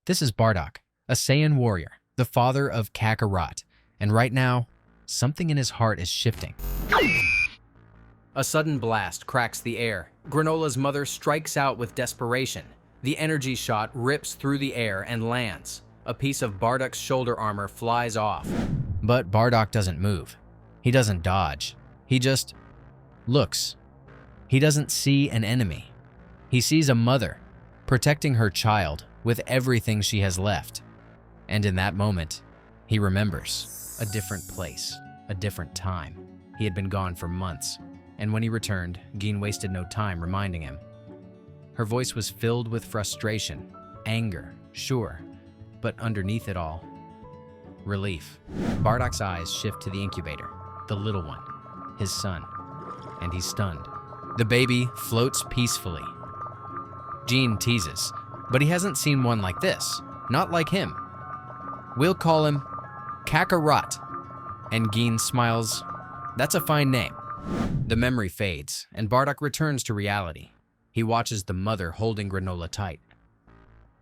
This is Bardock, a Saiyan warrior, the father of Kakarot, and right now, something in his heart is shifting. A sudden blast cracks the air. Granola's mother strikes out with desperation. The energy shot rips through the air and lands. A piece of Bardock's shoulder armor flies off. But Bardock doesn't move. He doesn't dodge. He just looks. He doesn't see an enemy. He sees a mother protecting her child with everything she has left. And in that moment, he remembers a different place, a different time. He had been gone for months, and when he returned, Geen wasted no time reminding him. Her voice was filled with frustration, anger, sure, but underneath it all, relief. Bardock's eyes shift to the incubator, the little one, his son, and he's stunned. The baby floats peacefully. Geen teases, but he hasn't seen one like this, not like him. We'll call him Kakarot. And Geen smiles, that's a fine name. The memory fades, and Bardock returns to reality. He watches the mother holding Granolah tight.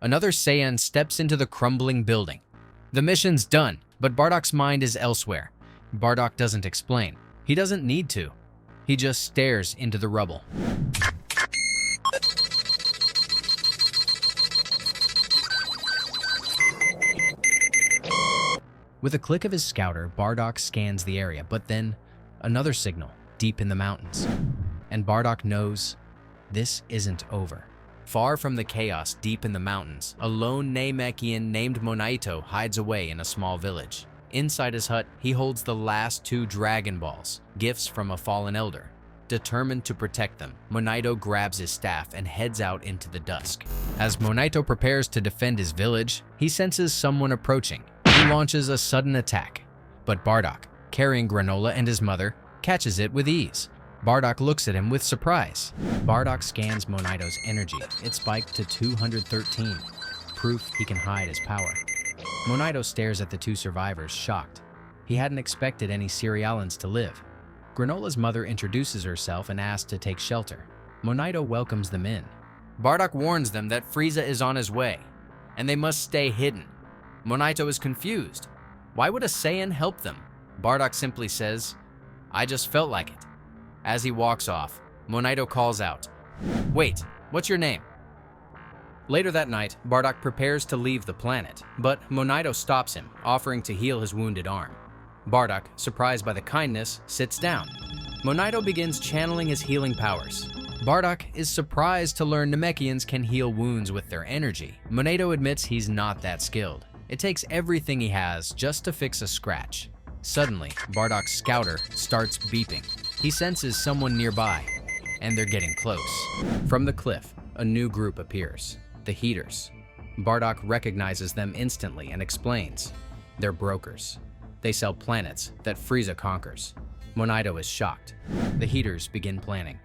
Another Saiyan steps into the crumbling building. The mission's done, but Bardock's mind is elsewhere. Bardock doesn't explain. He doesn't need to. He just stares into the rubble. With a click of his scouter, Bardock scans the area, but then another signal deep in the mountains. And Bardock knows this isn't over. Far from the chaos deep in the mountains, a lone Namekian named Monaito hides away in a small village. Inside his hut, he holds the last 2 Dragon Balls, gifts from a fallen elder. Determined to protect them, Monaito grabs his staff and heads out into the dusk. As Monaito prepares to defend his village, he senses someone approaching. He launches a sudden attack, but Bardock, carrying Granolah and his mother, catches it with ease. Bardock looks at him with surprise. Bardock scans Monaito's energy. It spiked to 213, proof he can hide his power. Monaito stares at the 2 survivors, shocked. He hadn't expected any Cerealans to live. Granolah's mother introduces herself and asks to take shelter. Monaito welcomes them in. Bardock warns them that Frieza is on his way, and they must stay hidden. Monaito is confused. Why would a Saiyan help them? Bardock simply says, I just felt like it. As he walks off, Monaito calls out, Wait, what's your name? Later that night, Bardock prepares to leave the planet, but Monaito stops him, offering to heal his wounded arm. Bardock, surprised by the kindness, sits down. Monaito begins channeling his healing powers. Bardock is surprised to learn Namekians can heal wounds with their energy. Monaito admits he's not that skilled. It takes everything he has just to fix a scratch. Suddenly, Bardock's scouter starts beeping. He senses someone nearby, and they're getting close. From the cliff, a new group appears, the Heeters. Bardock recognizes them instantly and explains, they're brokers. They sell planets that Frieza conquers. Monaito is shocked. The Heeters begin planning.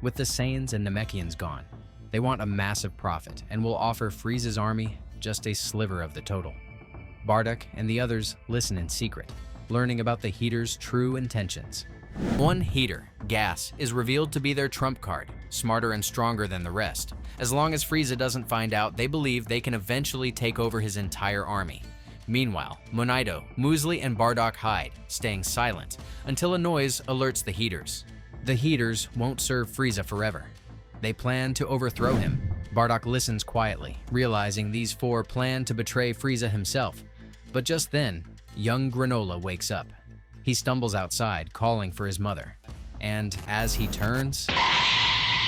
With the Saiyans and Namekians gone, they want a massive profit and will offer Frieza's army just a sliver of the total. Bardock and the others listen in secret, learning about the Heeters' true intentions. One Heeter, Gas, is revealed to be their trump card, smarter and stronger than the rest. As long as Frieza doesn't find out, they believe they can eventually take over his entire army. Meanwhile, Monaito, Muesli, and Bardock hide, staying silent, until a noise alerts the Heeters. The Heeters won't serve Frieza forever. They plan to overthrow him. Bardock listens quietly, realizing these 4 plan to betray Frieza himself. But just then, young Granolah wakes up. He stumbles outside, calling for his mother. And as he turns,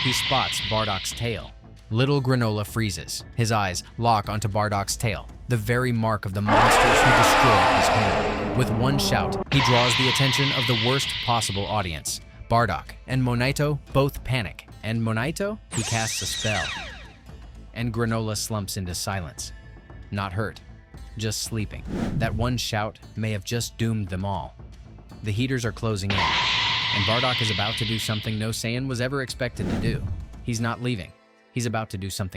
he spots Bardock's tail. Little Granolah freezes. His eyes lock onto Bardock's tail, the very mark of the monsters who destroyed his home. With one shout, he draws the attention of the worst possible audience. Bardock and Monaito both panic, and Monaito, he casts a spell. And Granolah slumps into silence. Not hurt, just sleeping. That one shout may have just doomed them all. The Heeters are closing in, and Bardock is about to do something no Saiyan was ever expected to do. He's not leaving. He's about to do something